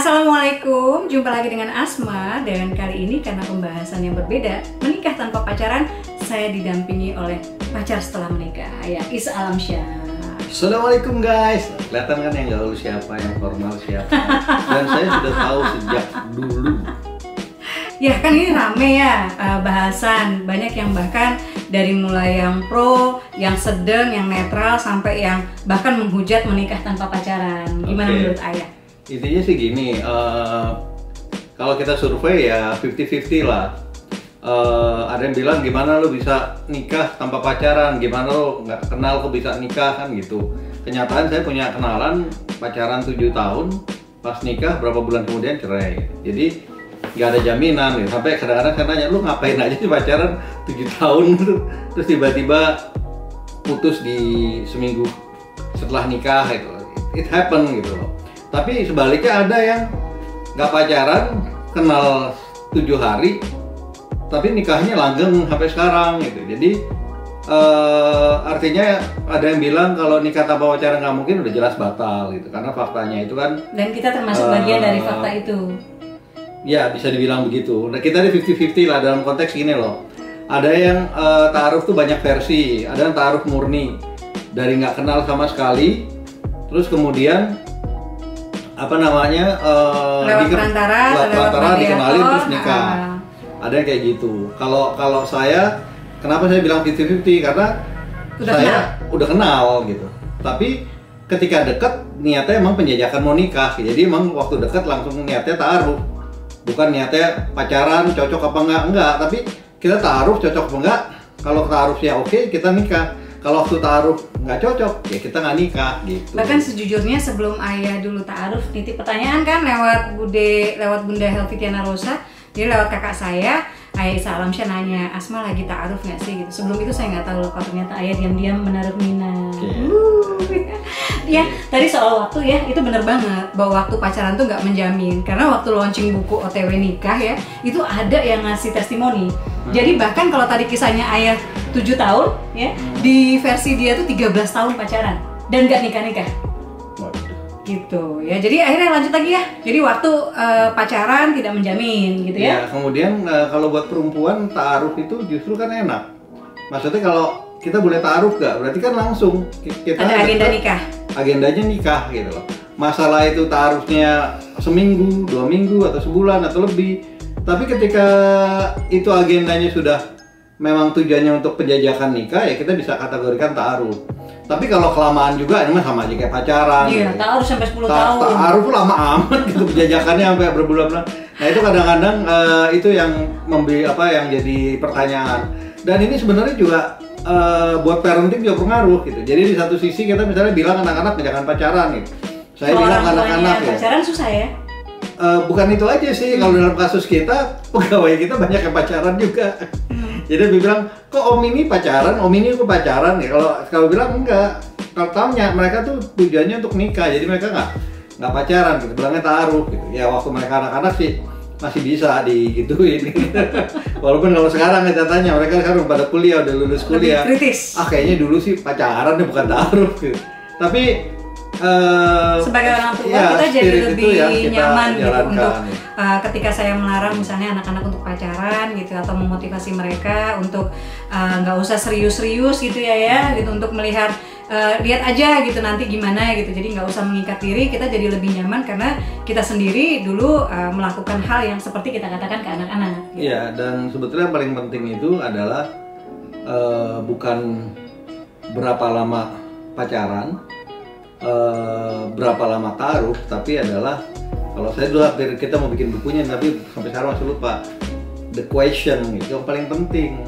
Assalamualaikum, jumpa lagi dengan Asma. Dan kali ini karena pembahasan yang berbeda, menikah tanpa pacaran, saya didampingi oleh pacar setelah menikah, ya Isa Alamsyah. Assalamualaikum guys. Kelihatan kan yang gaul siapa, yang formal siapa. Dan saya sudah tahu sejak dulu. Ya kan ini rame ya bahasan, banyak yang bahkan dari mulai yang pro, yang sedang, yang netral, sampai yang bahkan menghujat menikah tanpa pacaran. Gimana menurut Ayah? Intinya sih gini, kalau kita survei ya 50-50 lah. Ada yang bilang gimana lo bisa nikah tanpa pacaran, gimana lo nggak kenal kok bisa nikah, kan gitu. Kenyataan saya punya kenalan pacaran 7 tahun, pas nikah berapa bulan kemudian cerai. Jadi nggak ada jaminan gitu. Sampai kadang-kadang saya nanya, lu ngapain aja sih pacaran 7 tahun terus tiba-tiba putus di seminggu setelah nikah gitu. It happen gitu loh. Tapi sebaliknya ada yang nggak pacaran, kenal 7 hari, tapi nikahnya langgeng sampai sekarang gitu. Jadi artinya ada yang bilang kalau nikah tanpa pacaran nggak mungkin, udah jelas batal gitu. Karena faktanya itu kan. Dan kita termasuk bagian dari fakta itu. Ya bisa dibilang begitu. Nah kita di 50-50 lah dalam konteks gini loh. Ada yang ta'aruf tuh banyak versi. Ada yang ta'aruf murni, dari nggak kenal sama sekali, terus kemudian apa namanya lewat perantara dikenalin terus nikah. Ada yang kayak gitu. Kalau saya, kenapa saya bilang 50-50? Karena udah kenal gitu. Tapi ketika deket niatnya emang penjajakan mau nikah. Jadi emang waktu deket langsung niatnya ta'aruf. Bukan niatnya pacaran, cocok apa enggak. Tapi kita ta'aruf, cocok apa enggak. Kalau ta'arufnya oke, kita nikah. Kalau waktu ta'aruf nggak cocok, ya kita nggak nikah gitu. Bahkan sejujurnya sebelum Ayah dulu ta'aruf, nitip pertanyaan kan lewat Bunda Helvitiana Rosa, jadi lewat kakak saya, Ayah Isa Alamsyah nanya, Asma lagi ta'aruf nggak sih? Gitu. Sebelum itu saya nggak tahu kalau ternyata Ayah diam-diam menaruh minat. Ya, tadi soal waktu ya, itu bener banget bahwa waktu pacaran tuh nggak menjamin. Karena waktu launching buku OTW nikah ya, itu ada yang ngasih testimoni. Jadi bahkan kalau tadi kisahnya Ayah 7 tahun ya, di versi dia tuh 13 tahun pacaran dan nggak nikah-nikah. Gitu ya. Jadi akhirnya lanjut lagi ya. Jadi waktu pacaran tidak menjamin gitu ya. Ya, kemudian kalau buat perempuan ta'aruf itu justru kan enak. Maksudnya kalau kita boleh ta'aruf nggak? Berarti kan langsung kita ada agenda nikah. Agendanya nikah gitu loh. Masalah itu ta'arufnya seminggu, 2 minggu atau sebulan atau lebih. Tapi ketika itu agendanya sudah memang tujuannya untuk penjajakan nikah, ya kita bisa kategorikan ta'aruf. Tapi kalau kelamaan juga, ini mah sama aja kayak pacaran. Iya, gitu. ta'aruf sampai 10 tahun. Ta'aruf lama amat gitu, penjajakannya sampai berbulan-bulan. Nah itu kadang-kadang itu yang yang jadi pertanyaan. Dan ini sebenarnya juga buat parenting juga pengaruh gitu. Jadi di satu sisi kita misalnya bilang anak-anak jangan pacaran gitu. Saya bilang anak-anak ya. Pacaran susah ya? Bukan itu aja sih, kalau dalam kasus kita, pegawai kita banyak yang pacaran juga. Jadi dia bilang, kok om ini pacaran, om ini kok pacaran ya? Kalau bilang enggak, kalau tanya mereka tuh tujuannya untuk nikah, jadi mereka nggak pacaran gitu, bilangnya ta'aruf gitu. Ya waktu mereka anak-anak sih masih bisa digituin. Walaupun kalau sekarang kita tanya, mereka sekarang pada kuliah, udah lulus kuliah. Lebih kritis. Kayaknya dulu sih pacaran deh, bukan ta'aruf gitu. Tapi sebagai orang tua ya, kita jadi lebih nyaman gitu untuk ketika saya melarang misalnya anak-anak untuk pacaran gitu, atau memotivasi mereka untuk nggak usah serius-serius gitu ya gitu, untuk melihat lihat aja gitu nanti gimana gitu. Jadi nggak usah mengikat diri, kita jadi lebih nyaman karena kita sendiri dulu melakukan hal yang seperti kita katakan ke anak-anak gitu. Iya, dan sebetulnya yang paling penting itu adalah bukan berapa lama pacaran, berapa lama ta'aruf, tapi adalah, kalau saya dulu hampir kita mau bikin bukunya tapi sampai sekarang masih lupa, the question itu yang paling penting.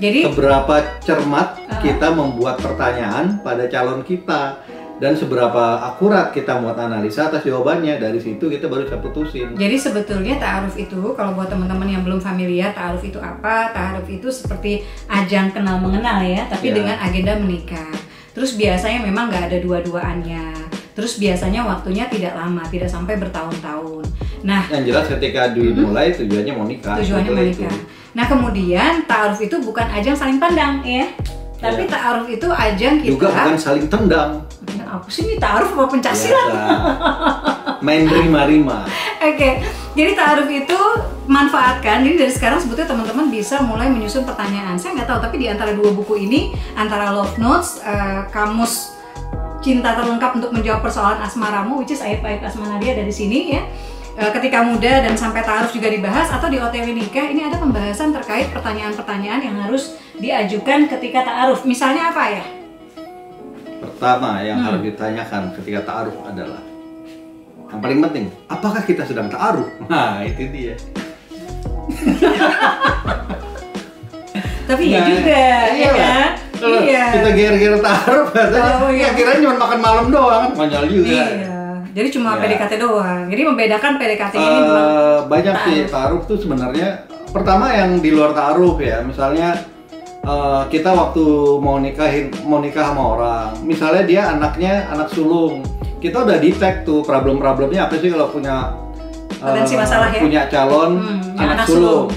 Jadi seberapa cermat kita membuat pertanyaan pada calon kita, dan seberapa akurat kita buat analisa atas jawabannya. Dari situ kita baru bisa putusin. Jadi sebetulnya ta'aruf itu, kalau buat teman-teman yang belum familiar, ta'aruf itu apa? Ta'aruf itu seperti ajang kenal mengenal ya, tapi dengan agenda menikah. Terus biasanya memang nggak ada dua-duaannya. Terus biasanya waktunya tidak lama, tidak sampai bertahun-tahun. Nah, yang jelas ketika dimulai tujuannya mau nikah. Tujuannya mau nikah. Nah kemudian ta'aruf itu bukan ajang saling pandang ya, tapi ta'aruf itu ajang kita. Juga bukan saling tendang. Apa sih ini ta'aruf apa Pancasila? Main rima-rima. Oke, jadi ta'aruf itu manfaatkan. Jadi dari sekarang sebetulnya teman-teman bisa mulai menyusun pertanyaan. Saya nggak tahu, tapi di antara dua buku ini, antara Love Notes, Kamus Cinta Terlengkap untuk menjawab persoalan asmaramu, which is Aib-Aib Asmanadia dari sini ya. Ketika muda dan sampai ta'aruf juga dibahas, atau di OTW Nikah ini ada pembahasan terkait pertanyaan-pertanyaan yang harus diajukan ketika ta'aruf. Misalnya apa ya? Pertama yang harus ditanyakan ketika ta'aruf adalah yang paling penting, apakah kita sedang ta'aruf? Nah, itu dia. Tapi ya juga, ya kan? Kalau kita ger-ger ta'aruf, katanya kira cuma makan malam doang, konyol juga. Iya. Jadi cuma PDKT doang. Jadi membedakan PDKT ini banyak sih ta'aruf tuh sebenarnya. Pertama yang di luar ta'aruf ya, misalnya kita waktu mau nikah sama orang, misalnya dia anaknya anak sulung, kita udah detect tuh problem-problemnya apa sih kalau punya potensi masalah ya? Punya calon anak sulung.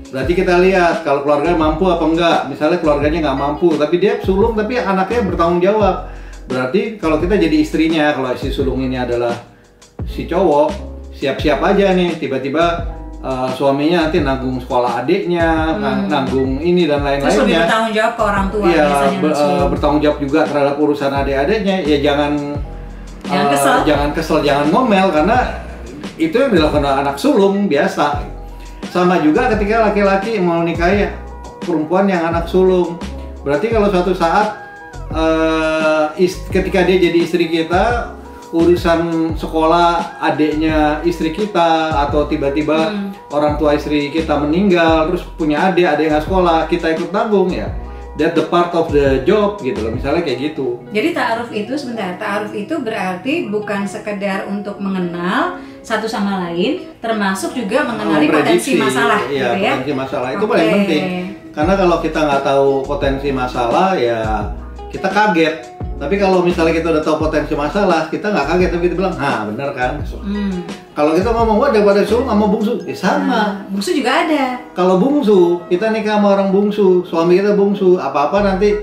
Berarti kita lihat kalau keluarga mampu apa enggak. Misalnya keluarganya nggak mampu, tapi dia sulung tapi anaknya bertanggung jawab. Berarti kalau kita jadi istrinya, kalau si sulung ini adalah si cowok, siap-siap aja nih tiba-tiba suaminya nanti nanggung sekolah adiknya, nanggung ini dan lain-lainnya. Terus lebih bertanggung jawab ke orang tua. Iya, bertanggung jawab juga terhadap urusan adik-adiknya. Ya jangan kesel, jangan ngomel, karena itu yang dilakukan anak sulung biasa. Sama juga ketika laki-laki mau nikahi perempuan yang anak sulung. Berarti kalau suatu saat ketika dia jadi istri kita, urusan sekolah adiknya istri kita, atau tiba-tiba orang tua istri kita meninggal terus punya adik yang nggak sekolah, kita ikut tanggung ya. That the part of the job gitu loh, misalnya kayak gitu. Jadi ta'aruf itu ta'aruf itu berarti bukan sekedar untuk mengenal satu sama lain, termasuk juga mengenali potensi masalah, iya, gitu ya. Potensi masalah itu paling penting. Karena kalau kita nggak tahu potensi masalah ya kita kaget. Tapi kalau misalnya kita udah tahu potensi masalah, kita nggak kaget, tapi kita bilang, bener kan? Kalau kita ngomong, wah daripada sulung sama bungsu, ya sama. Bungsu juga ada. Kalau bungsu, kita nikah sama orang bungsu, suami kita bungsu, apa-apa nanti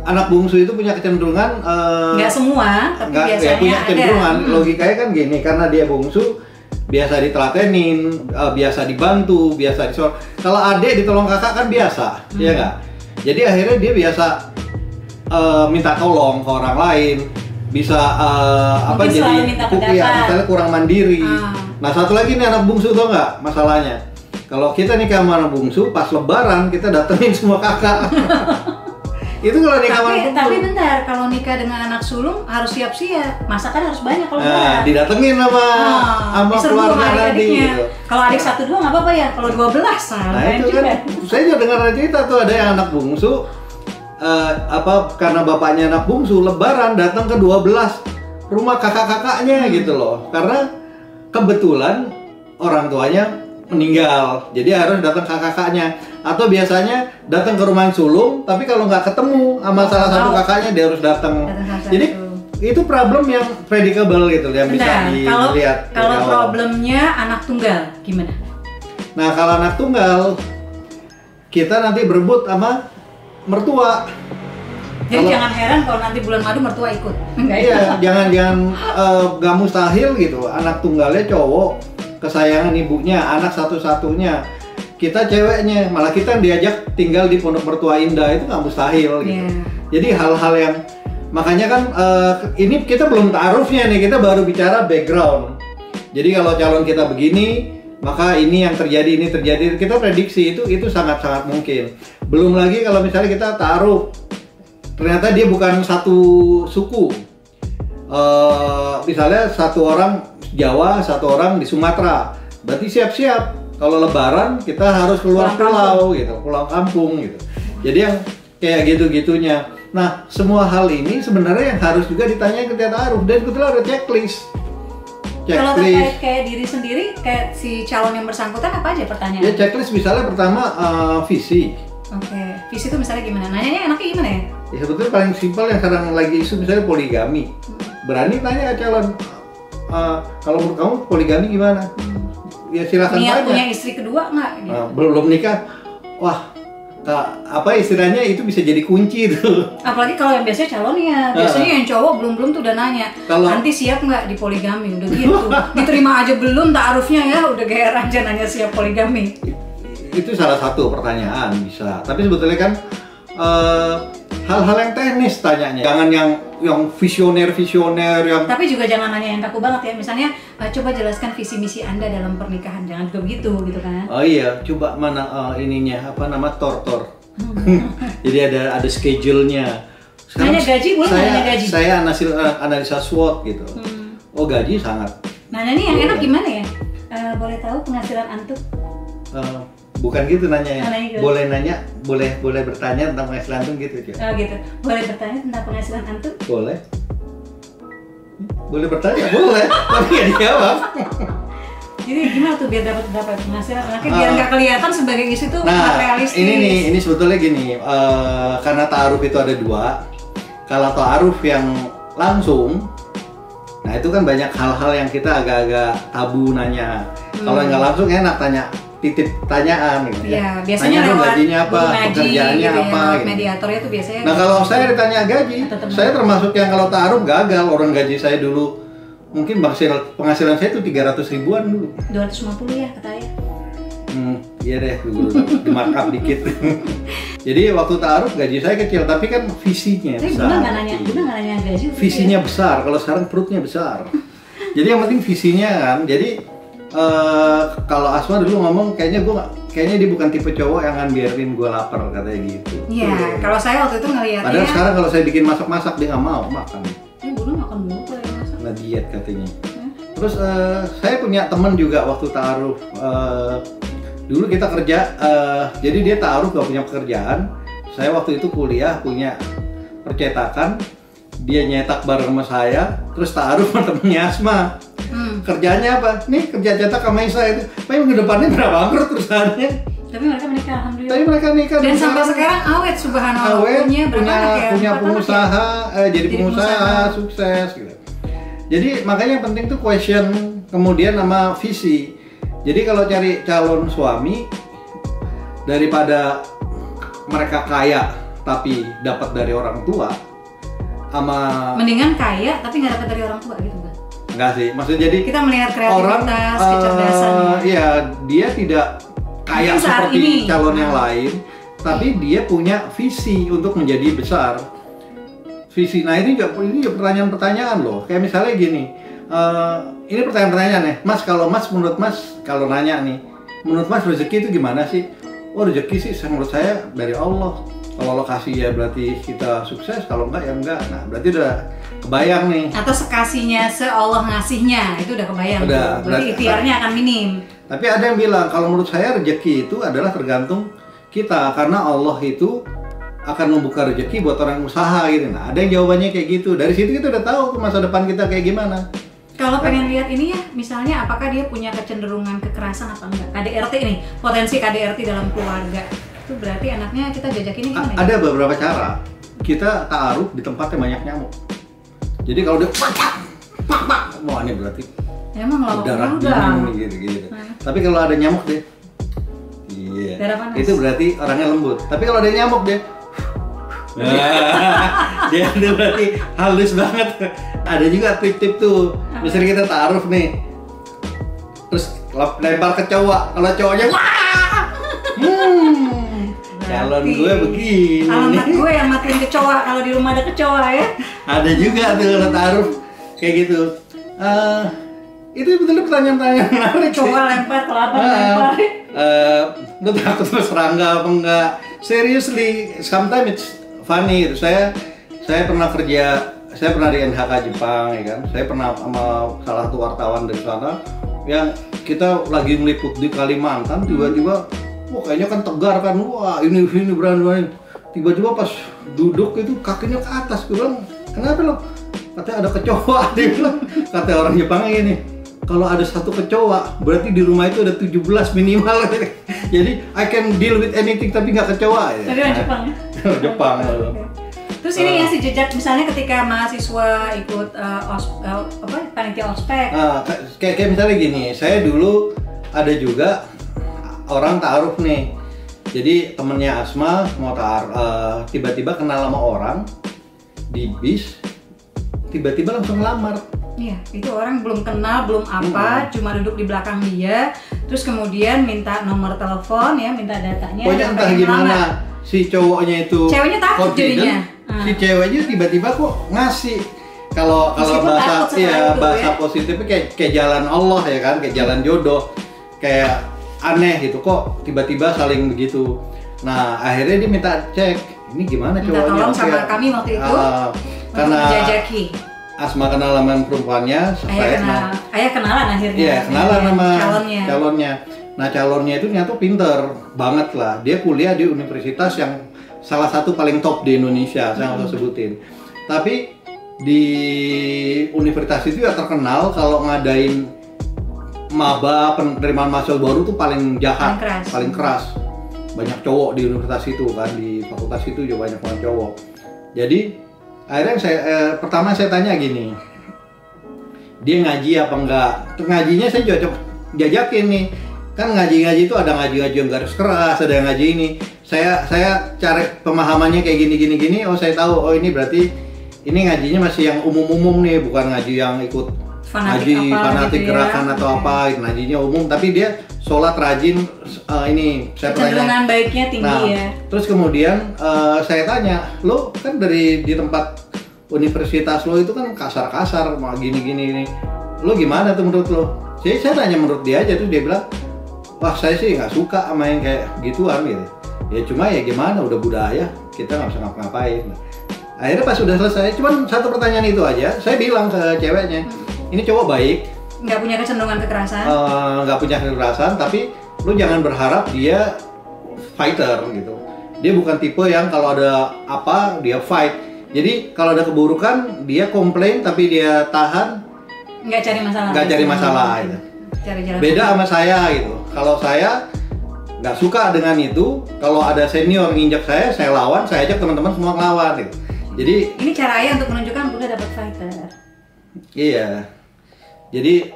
anak bungsu itu punya kecenderungan nggak semua, tapi biasanya punya kecenderungan. ada. Logikanya kan gini, karena dia bungsu, biasa ditelatenin, biasa dibantu, biasa disol. Kalau adik ditolong kakak kan biasa, ya nggak? Jadi akhirnya dia biasa minta tolong ke orang lain, bisa jadi misalnya kurang mandiri. Nah satu lagi nih anak bungsu tuh nggak masalahnya. Kalau kita nikah sama anak bungsu, pas lebaran kita datengin semua kakak. Itu kalau nikah sama anak bungsu. Tapi bentar, kalau nikah dengan anak sulung harus siap-siap, masakan harus banyak kalau lebaran. Didatengin sama keluarga tadi. Gitu. Kalau adik 1-2 nggak apa-apa ya, kalau 12 nah itu kan, saya juga dengar cerita tuh ada yang anak bungsu. Karena bapaknya anak bungsu, lebaran datang ke 12 rumah kakak-kakaknya gitu loh, karena kebetulan orang tuanya meninggal, jadi harus datang ke kakaknya. Atau biasanya datang ke rumah sulung, tapi kalau nggak ketemu sama salah satu kakaknya dia harus datang. Jadi itu problem yang predictable gitu, yang bisa dilihat. Kalau problemnya anak tunggal gimana? Nah kalau anak tunggal, kita nanti berebut sama mertua. Jadi jangan heran kalau nanti bulan madu mertua ikut. Iya, jangan nggak mustahil gitu. Anak tunggalnya cowok, kesayangan ibunya, anak satu-satunya. Kita ceweknya, malah kita diajak tinggal di pondok mertua indah, itu nggak mustahil gitu. Jadi hal-hal yang makanya kan ini kita belum ta'arufnya nih, kita baru bicara background. Jadi kalau calon kita begini, maka ini yang terjadi, ini terjadi, kita prediksi itu sangat-sangat mungkin. Belum lagi kalau misalnya kita ta'aruf, ternyata dia bukan satu suku. Misalnya satu orang Jawa, satu orang di Sumatera, berarti siap-siap kalau lebaran kita harus keluar pulau gitu, pulang kampung gitu. Jadi yang kayak gitu-gitunya. Nah, semua hal ini sebenarnya yang harus juga ditanya ketika ta'aruf, dan kebetulan ada checklist. Kalau terkait kayak diri sendiri, kayak si calon yang bersangkutan apa aja pertanyaan? Ya checklist misalnya pertama visi. Oke, visi itu misalnya gimana? Nanyanya enaknya gimana ya? Ya sebetulnya paling simpel yang sekarang lagi isu misalnya poligami. Berani tanya ke calon, kalau menurut kamu poligami gimana? Ya silakan tanya. Niat punya istri kedua nggak? Gitu. Belum nikah, wah apa istilahnya itu bisa jadi kunci tuh. Apalagi kalau yang biasanya calonnya, biasanya yang cowok belum tuh udah nanya, nanti siap nggak di poligami, udah gitu. Diterima aja belum ta'arufnya ya, udah GR aja nanya siap poligami. Itu salah satu pertanyaan bisa, tapi sebetulnya kan hal-hal yang teknis tanyanya, jangan yang visioner yang. Tapi juga jangan nanya yang kaku banget ya, misalnya coba jelaskan visi misi Anda dalam pernikahan, jangan juga begitu gitu kan. Oh iya, coba mana ininya apa nama tor. Jadi ada schedule-nya. Nanya gaji boleh nanya gaji. Saya analisa SWOT gitu. Oh gaji sangat. Nanya nih yang enak gimana ya? Boleh tahu penghasilan antum? Bukan gitu nanya ya. Gitu. Boleh bertanya tentang penghasilan antum gitu ya. Oh gitu. Boleh bertanya tentang penghasilan antum? Boleh. Boleh bertanya, boleh. Tapi nggak dijawab. Jadi gimana tuh biar dapat penghasilan? Biar nggak kelihatan sebagai istri tuh materialistis. Ini sebetulnya gini. Karena ta'aruf itu ada dua. Kalau ta'aruf yang langsung, nah itu kan banyak hal-hal yang kita agak-agak tabu nanya. Kalau nggak langsung enak titip tanyaan gitu ya. Biasanya lewat gajinya apa, pekerjaannya gitu apa ya, gitu. Mediatornya tuh biasanya. Nah kalau saya ditanya gaji, saya termasuk yang kalau ta'aruf gagal. Orang gaji saya dulu mungkin penghasilan saya itu 300 ribuan dulu. 250 ya kata ayah. Iya deh, dulu dimarkup dikit. Jadi waktu ta'aruf gaji saya kecil, tapi kan visinya besar. Bunda nggak nanya gaji. Visinya besar, kalau sekarang perutnya besar. Jadi yang penting visinya kan. Jadi kalau Asma dulu ngomong kayaknya dia bukan tipe cowok yang akan biarin gue lapar katanya gitu. Iya, kalau saya waktu itu ngeliatnya. Padahal sekarang kalau saya bikin masak dia nggak mau makan. Bunda makan dulu kok yang masak. Nggak diet katanya. Terus saya punya teman juga waktu ta'aruf. Dulu kita kerja, jadi dia ta'aruf gak punya pekerjaan. Saya waktu itu kuliah punya percetakan. Dia nyetak bareng sama saya, terus ta'aruf sama temennya Asma. Kerjanya apa? Nih kerja cetak sama Isa itu. Tapi minggu depannya berapa bangkrut perusahaannya. Tapi mereka menikah alhamdulillah. Tapi mereka nikah dan sampai sekarang awet subhanallah. Punya pengusaha, jadi pengusaha sukses gitu. Jadi makanya yang penting tuh question kemudian sama visi. Jadi kalau cari calon suami daripada mereka kaya tapi dapat dari orang tua, sama mendingan kaya tapi nggak dapat dari orang tua gitu kan? Enggak sih, maksudnya jadi kita melihat kreativitas, kecerdasannya. Iya, dia tidak kaya seperti calon yang lain, tapi dia punya visi untuk menjadi besar. Visi, nah ini juga pertanyaan-pertanyaan loh. Kayak misalnya gini, ini pertanyaan-pertanyaan ya, Mas menurut Mas kalau nanya nih, menurut Mas rezeki itu gimana sih? Oh rezeki sih menurut saya dari Allah. Kalau Allah kasih ya berarti kita sukses, kalau enggak ya enggak. Nah berarti udah kebayang nih. Atau sekasihnya Allah ngasihnya itu udah kebayang. Berarti ikhtiarnya akan minim. Tapi ada yang bilang kalau menurut saya rezeki itu adalah tergantung kita, karena Allah itu akan membuka rezeki buat orang usaha gitu. Nah ada yang jawabannya kayak gitu. Dari situ kita udah tahu masa depan kita kayak gimana. Kalau pengen lihat ini ya, misalnya apakah dia punya kecenderungan kekerasan apa enggak? KDRT ini, potensi KDRT dalam keluarga. Itu berarti anaknya kita jajakin ini gimana? Ada beberapa cara. Kita ta'aruf di tempat yang banyak nyamuk. Jadi kalau dia mau ini berarti emang darah dingin gitu. Tapi kalau ada nyamuk deh, itu berarti orangnya lembut. Tapi kalau ada nyamuk deh, dia berarti halus banget. Ada juga tip-tip tuh. Misalnya kita ta'aruf nih, terus lempar ke cowok. Kalau cowoknya calon gue begini. Alamat gue yang matiin kecoa kalau di rumah ada kecoa ya. Ada juga tuh kalau ta'aruf kayak gitu. Itu betul pertanyaan-pertanyaan menarik. Kecoa lempar, kelapa lempar. Lu takut sama serangga apa enggak? Seriously, sometimes it's funny. Saya pernah di NHK Jepang ya kan. Saya pernah sama salah satu wartawan dari sana yang kita lagi meliput di Kalimantan, tiba-tiba wah kayaknya kan tegar kan, wah ini berani. Tiba-tiba pas duduk itu kakinya ke atas, gue bilang kenapa lo? Katanya ada kecoa, dia bilang. Kata orang Jepang ini, kalau ada satu kecoa berarti di rumah itu ada 17 minimal. Jadi I can deal with anything tapi nggak kecoa ya. Tadi orang Jepang ya? Jepang. Terus ini ya si jejak misalnya ketika mahasiswa ikut panitia ospek. Kayak misalnya gini, saya dulu ada juga orang ta'aruf nih, Jadi temennya Asma mau tiba-tiba kenal sama orang di bis, tiba-tiba langsung ngelamar. Iya, itu orang belum kenal, belum apa, cuma duduk di belakang dia, terus kemudian minta nomor telepon ya, minta datanya. Pokoknya entah gimana si cowoknya itu ceweknya takut jadinya. Si ceweknya tiba-tiba kok ngasih. Kalau bahasa positifnya kayak jalan Allah ya kan, kayak jalan jodoh, kayak aneh gitu kok tiba-tiba saling begitu. Nah akhirnya dia minta cek, ini gimana cowoknya? Minta tolong sama kami waktu itu karena menjajaki. Asma kenalan sama perempuannya, ayah kenalan akhirnya. Iya, kenalan sama calonnya. Nah, calonnya itu ternyata pinter banget lah. Dia kuliah di universitas yang salah satu paling top di Indonesia, saya nggak usah sebutin. Tapi di universitas itu ya terkenal kalau ngadain maba, penerimaan mahasiswa baru tuh paling jahat, paling keras. Banyak cowok di universitas itu kan, di fakultas itu juga banyak banget cowok. Jadi akhirnya pertama saya tanya gini, dia ngaji apa enggak? Tuh ngajinya saya jajakin nih, kan ngaji itu ada ngaji yang garis keras, ada yang ngaji ini. Saya cari pemahamannya kayak gini. Oh saya tahu, oh ini berarti ini ngajinya masih yang umum nih, bukan ngaji yang ikut fanatik gitu gerakan ya, atau apa. Ngajinya umum, tapi dia sholat rajin. Ini saya kecenderungan baiknya tinggi ya. Terus kemudian saya tanya, lo kan di tempat universitas lo itu kan kasar-kasar, mau gini, lo gimana tuh menurut lo? Saya tanya menurut dia aja, tuh dia bilang, wah saya sih nggak suka sama yang kayak gituan gitu. Ya cuma ya gimana, udah budaya, kita nggak bisa ngapa-ngapain. Akhirnya pas udah selesai, cuman satu pertanyaan itu aja, saya bilang ke ceweknya, ini cowok baik, nggak punya kecenderungan kekerasan, nggak punya kekerasan, tapi lu jangan berharap dia fighter gitu. Dia bukan tipe yang kalau ada apa dia fight. Jadi kalau ada keburukan dia komplain tapi dia tahan. Nggak cari masalah. Gitu. Beda sama saya gitu. Kalau saya nggak suka dengan itu, kalau ada senior nginjak saya lawan, saya ajak teman-teman semua ngelawan gitu. Jadi ini cara ayah untuk menunjukkan Bunda dapat fighter. Iya. Jadi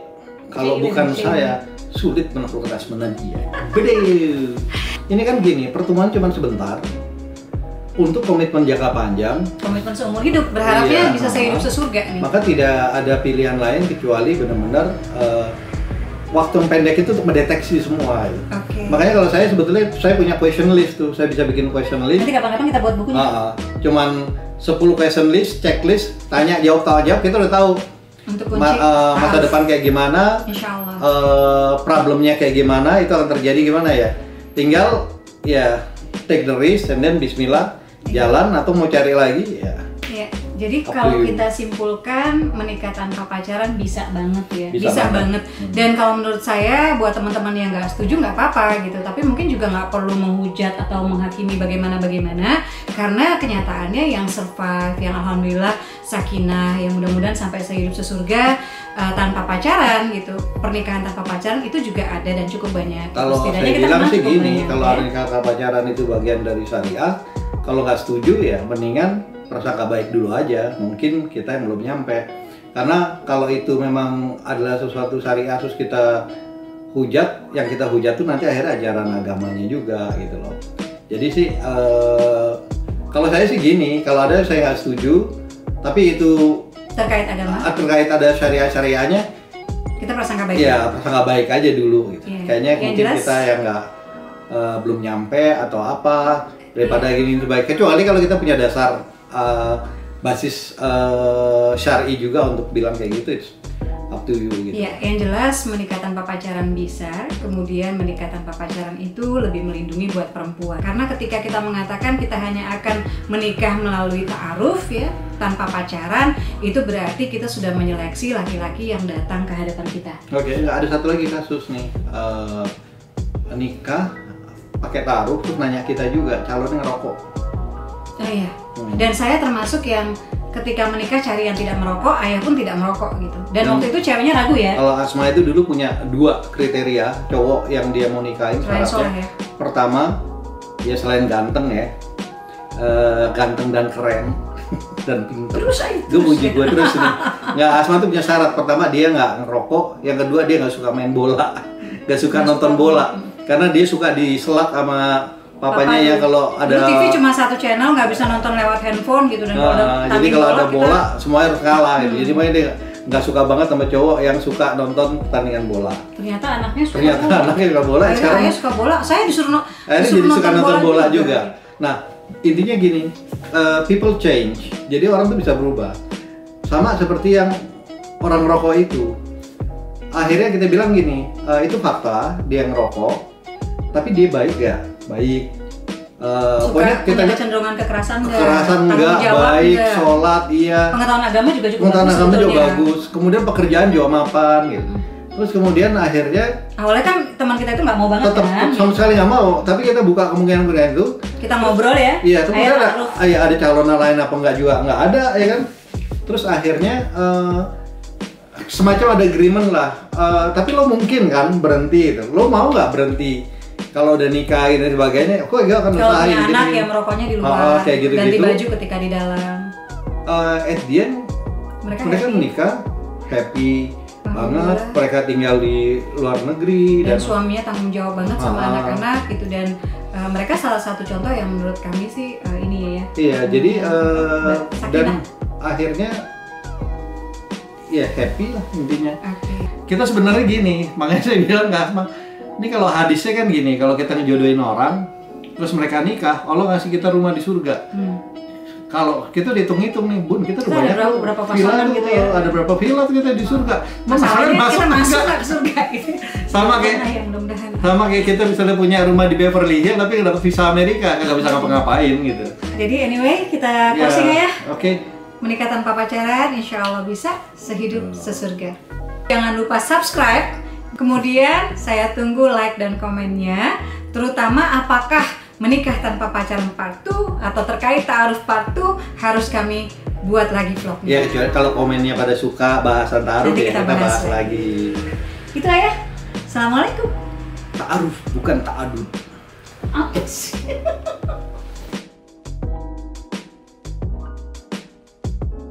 kalau bukan saya sulit menaklukkan asmana dia. Bedeu. Ini kan gini, pertemuan cuma sebentar. Untuk komitmen jangka panjang, komitmen seumur hidup, berharapnya bisa sehidup sesurga nih. Maka tidak ada pilihan lain kecuali benar-benar waktu yang pendek itu untuk mendeteksi semua. Okay. Makanya kalau saya sebetulnya saya punya question list tuh, saya bisa bikin question list. Nanti kapan-kapan kita buat bukunya. Cuman 10 question list, checklist, tanya jawab kita udah tahu. Untuk kunci masa depan kayak gimana, Insyaallah. Problemnya kayak gimana, itu akan terjadi gimana ya. Tinggal ya take the risk and then bismillah, jalan atau mau cari lagi ya. Ya, jadi kalau kita simpulkan menikah tanpa pacaran bisa banget ya, bisa banget. Dan kalau menurut saya buat teman-teman yang nggak setuju nggak apa-apa gitu, tapi mungkin juga nggak perlu menghujat atau menghakimi bagaimana, karena kenyataannya yang survive, yang alhamdulillah sakinah, yang mudah-mudahan sampai sehidup sesurga tanpa pacaran gitu, pernikahan tanpa pacaran itu juga ada dan cukup banyak. Kalau saya bilang sih gini, kalau nikah tanpa pacaran itu bagian dari syariah, kalau nggak setuju ya mendingan prasangka baik dulu aja, mungkin kita yang belum nyampe. Karena kalau itu memang adalah sesuatu syariah terus kita hujat, yang kita hujat tuh nanti akhirnya ajaran agamanya juga gitu loh. Jadi sih kalau saya sih gini, kalau ada saya nggak setuju, tapi itu terkait agama, terkait ada syariahnya, kita prasangka baik. Iya, prasangka baik aja dulu gitu. Kayaknya yang mungkin jelas, kita yang nggak belum nyampe atau apa, daripada gini itu baik. Kecuali kalau kita punya dasar basis syar'i juga untuk bilang kayak gitu, it's up to you gitu. Iya, yang jelas menikah tanpa pacaran bisa, kemudian menikah tanpa pacaran itu lebih melindungi buat perempuan. Karena ketika kita mengatakan kita hanya akan menikah melalui ta'aruf ya, tanpa pacaran, itu berarti kita sudah menyeleksi laki-laki yang datang ke hadapan kita. Oke, ada satu lagi kasus nih, nikah pakai ta'aruf terus nanya kita juga calonnya ngerokok. Oh iya. Dan saya termasuk yang ketika menikah cari yang tidak merokok, ayah pun tidak merokok gitu. Dan waktu itu ceweknya ragu ya. Kalau Asma itu dulu punya 2 kriteria cowok yang dia mau nikahin. Syaratnya ya. Pertama, ya selain ganteng ya, ganteng dan keren dan pintar. Terus aja. Gue puji gue terus nih. Nggak, Asma tuh punya syarat. Pertama dia nggak ngerokok, yang kedua dia nggak suka main bola, nggak suka nonton bola, karena dia suka diselak sama papanya ya kalau ada. Dulu TV cuma satu channel, nggak bisa nonton lewat handphone gitu, dan kalau ada Jadi kalau ada bola kita, semua harus kalah gitu. Jadi makanya dia nggak suka banget sama cowok yang suka nonton pertandingan bola. ternyata anaknya suka Ternyata bola. anaknya suka bola. Akhirnya Sekarang ayah suka bola, saya disuruh akhirnya jadi suka nonton bola juga. Nah, intinya gini, people change. Jadi orang tuh bisa berubah. Sama seperti yang orang rokok itu. Akhirnya kita bilang gini, itu fakta, dia ngerokok, tapi dia baik gak? Baik. Pokoknya kita punya kecenderungan kekerasan enggak, baik, enggak. sholat, iya. Pengetahuan agama juga Pengetahuan bagus agama juga sebetulnya. bagus. Kemudian pekerjaan juga mapan gitu. Terus kemudian akhirnya Awalnya kan teman kita itu nggak mau banget tetap kan? sama sekali nggak mau, tapi kita buka kemungkinan itu. Kita ngobrol ya. Iya, terus Ayo, ada calon lain apa enggak juga nggak ada ya kan. Terus akhirnya semacam ada agreement lah. Tapi lo mungkin kan berhenti itu. Lo mau nggak berhenti? Kalau udah nikah dan sebagainya, kok gue akan kalau usahain punya anak gini. ya merokoknya di luar, kayak gitu, ganti baju ketika di dalam. At the end, mereka happy. menikah, happy banget. Alhamdulillah. Mereka tinggal di luar negeri Dan suaminya tanggung jawab banget sama anak-anak gitu, dan mereka salah satu contoh yang menurut kami sih ini ya. Iya, jadi sakinah. dan akhirnya ya happy lah intinya. Oke. Kita sebenarnya gini, makanya saya bilang nggak Asma. Ini kalau hadisnya kan gini, kalau kita ngejodohin orang, terus mereka nikah, Allah ngasih kita rumah di surga. Kalau kita dihitung-hitung nih, Bun, kita rumahnya ada berapa villa pasangan tuh, gitu ya? Ada berapa villa tuh kita di surga. Masalahnya kita masuk enggak? nggak ke surga gitu. Sama kayak ya, mudah-mudahan. sama kayak kita misalnya punya rumah di Beverly Hills tapi nggak dapat visa Amerika, nggak bisa ngapa-ngapain gitu. Jadi anyway, kita closing ya. Oke. Menikah tanpa pacaran, insya Allah bisa sehidup sesurga. Jangan lupa subscribe. Kemudian saya tunggu like dan komennya. Terutama apakah menikah tanpa pacaran part 2 atau terkait ta'aruf part 2 harus kami buat lagi vlognya. Ya kecuali kalau komennya pada suka bahasan ta'aruf Nanti ya kita kita bahas bahas lagi. Itu ya. Assalamualaikum. Ta'aruf bukan ta'adud. Apa sih?